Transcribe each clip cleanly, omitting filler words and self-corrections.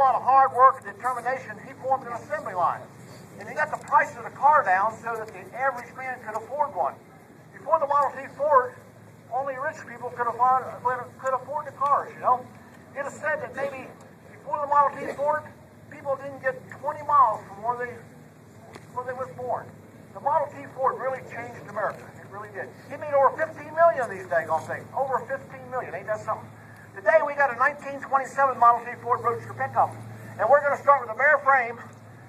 lot of hard work and determination, he formed an assembly line. And he got the price of the car down so that the average man could afford one. Before the Model T Ford, only rich people could afford the cars, you know. It is said that maybe before the Model T Ford, people didn't get 20 miles from where they was born. The Model T Ford really changed America. It really did. He made over 15 million of these daggone things. Over 15 million. Ain't that something? Today we got a 1927 Model T Ford Roadster pickup. And we're going to start with a bare frame,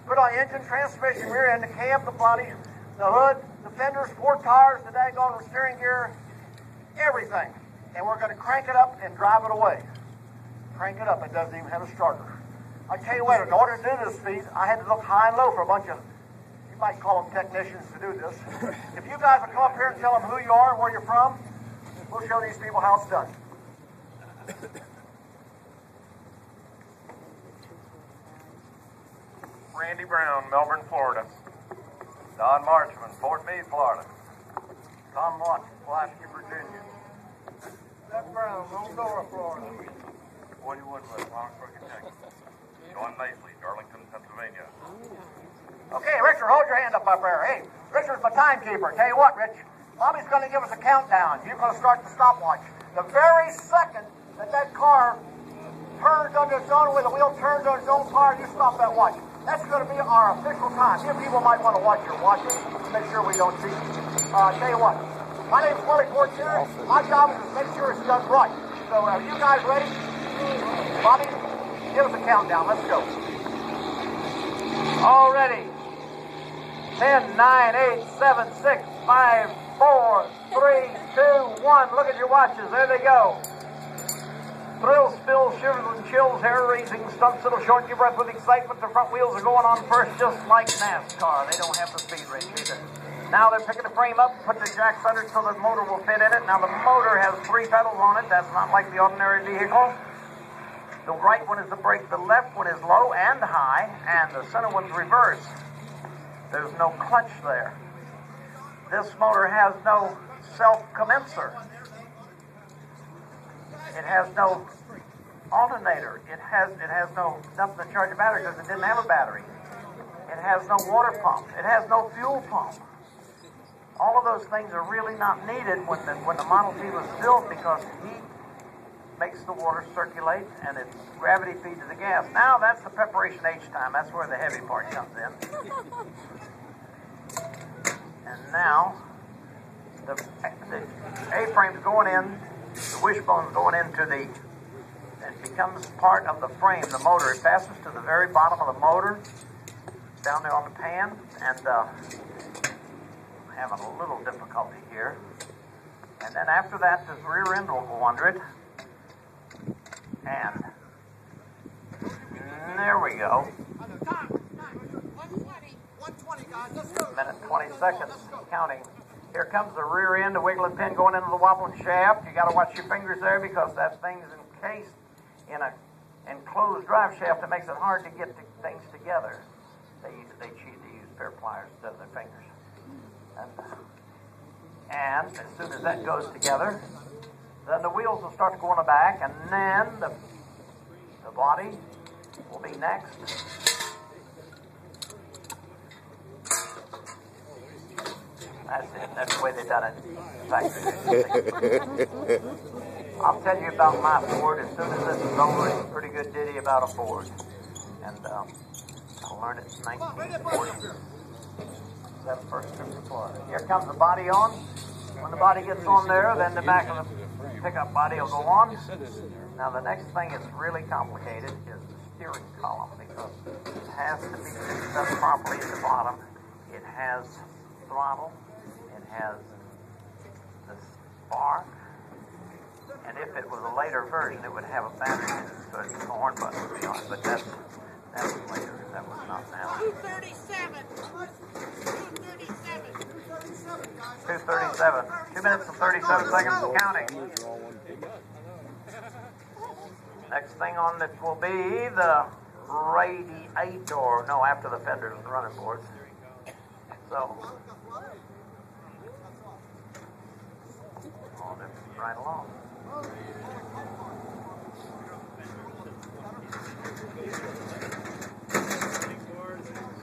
put on engine, transmission, rear end, the cab, the body, the hood, the fenders, 4 tires, the daggone steering gear, everything. And we're going to crank it up and drive it away. Crank it up. It doesn't even have a starter. I tell you what, in order to do this feat, I had to look high and low for a bunch of, you might call them technicians to do this. If you guys would come up here and tell them who you are and where you're from, we'll show these people how it's done. Randy Brown, Melbourne, Florida. Don Marchman, Fort Meade, Florida. Tom Watson, Pulaski, Virginia. Doug Brown, Monroe, Florida. Woody Woodward, Lawrenceburg, Kentucky. John Masley, Darlington, Pennsylvania. Okay, Richard, hold your hand up there. Hey, Richard's my timekeeper. Tell you what, Rich, Bobby's going to give us a countdown. You're going to start the stopwatch. The very second that car turns under its own, with the wheel turns on its own power, you stop that watch. That's going to be our official time. You people might want to watch your watches to make sure we don't cheat. Tell you what, my name's Willie Fortier. My job is to make sure it's done right. So are you guys ready? Bobby, give us a countdown. Let's go. All ready. 10, 9, 8, 7, 6, 5, 4, 3, 2, 1. Look at your watches. There they go. Thrills, spills, shivers and chills, hair-raising stunts that'll shorten your breath with excitement. The front wheels are going on first, just like NASCAR. They don't have the speed race either. Now they're picking the frame up, put the jacks under it so the motor will fit in it. Now the motor has 3 pedals on it. That's not like the ordinary vehicle. The right one is the brake, the left one is low and high, and the center one's reverse. There's no clutch there. This motor has no self-commencer. It has no alternator. It has no nothing to charge a battery because it didn't have a battery. It has no water pump. It has no fuel pump. All of those things are really not needed when the Model T was built because heat makes the water circulate and it's gravity feeds the gas. Now that's the preparation H time. That's where the heavy part comes in. And now the A-frame's going in. The wishbone's going into it becomes part of the frame, the motor. It passes to the very bottom of the motor, down there on the pan, and I'm having a little difficulty here. And then after that, this rear end will go under it. And there we go. Minute 20 seconds, counting. Here comes the rear end, the wiggling pin going into the wobbling shaft. You got to watch your fingers there because that thing's encased in a enclosed drive shaft that makes it hard to get things together. They cheat. They use pair of pliers instead of their fingers. And as soon as that goes together, then the wheels will start to go on the back, and then the body will be next. That's it. That's the way they done it. I'll tell you about my Ford as soon as this is over. It's a pretty good ditty about a Ford. And I learned it in 1940. That first trip to Florida. Here comes the body on. When the body gets on there, then the back of the pickup body will go on. Now the next thing that's really complicated is the steering column because it has to be fixed up properly at the bottom. It has throttle. It has the spark, and if it was a later version, it would have a battery in it, so the horn button would be on. But that was later. That was not now. 237. 237. 2 minutes and 37 seconds and counting. Next thing on it will be the radiator. No, after the fenders and running boards. So. Right along.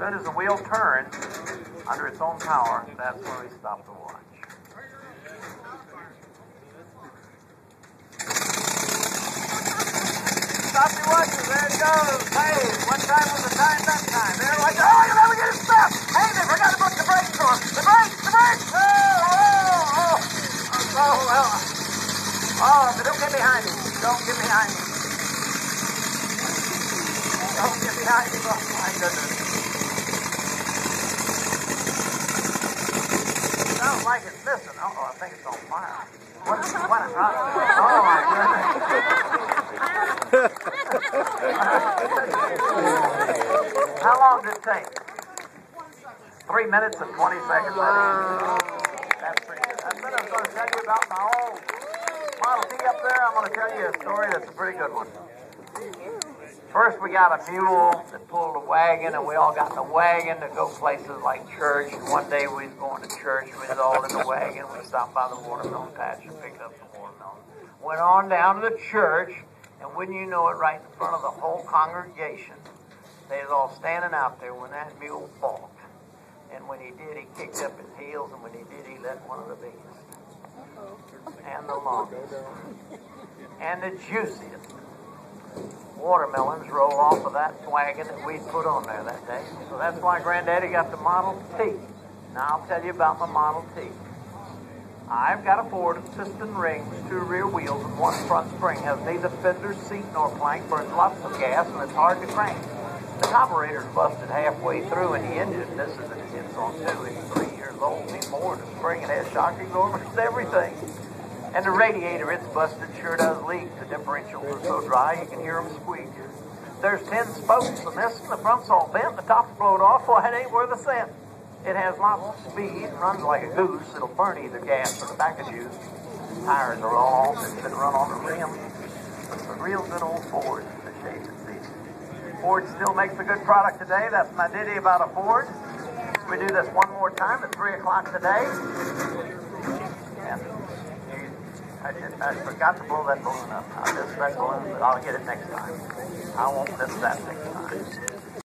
soon as the wheel turns under its own power, that's when we stop the watch. Stop your watches. There it goes. Hey, what time was the time that time? There, like, oh, you'll never get it stopped. Hey, they forgot to put the brakes on. The brakes, the brakes. Oh, oh, oh. Oh, well. Oh, but don't get behind me. Don't get behind me. Don't get behind me. Oh, my goodness. Sounds like it's missing. Uh-oh, I think it's on fire. What? Oh, my goodness. How long did it take? 3 minutes and 20 seconds. That's pretty good. I said I was going to tell you about my old Model T up there. I'm going to tell you a story that's a pretty good one. First, we got a mule that pulled a wagon, and we all got in the wagon to go places like church. And one day we was going to church. We was all in the wagon. We stopped by the watermelon patch and picked up some watermelon. Went on down to the church, and wouldn't you know it, right in front of the whole congregation, they was all standing out there when that mule balked. And when he did, he kicked up his heels, and when he did, he let one of the biggest, and the longest, and the juiciest watermelons roll off of that wagon that we put on there that day. So that's why Granddaddy got the Model T. Now I'll tell you about my Model T. I've got a Ford with piston rings, 2 rear wheels, and 1 front spring. Has neither fender, seat, nor plank. Burns lots of gas, and it's hard to crank. The carburetor's busted halfway through, and the engine, this is it's on 2. It's 3 years old. Need more. The spring, it has shock absorbers, everything. And the radiator, it's busted, sure does leak. The differentials are so dry, you can hear them squeak. There's 10 spokes in this, and the front's all bent, the top's blowed off, well, it ain't worth a cent. It has lots of speed and runs like a goose. It'll burn either gas or tobacco juice. Tires are all off. It's been run on the rim. It's a real good old Ford, the shades and seats. Ford still makes a good product today. That's my ditty about a Ford. We do this one more time at 3 o'clock today. And I forgot to blow that balloon up. I missed that balloon, but I'll get it next time. I won't miss that next time.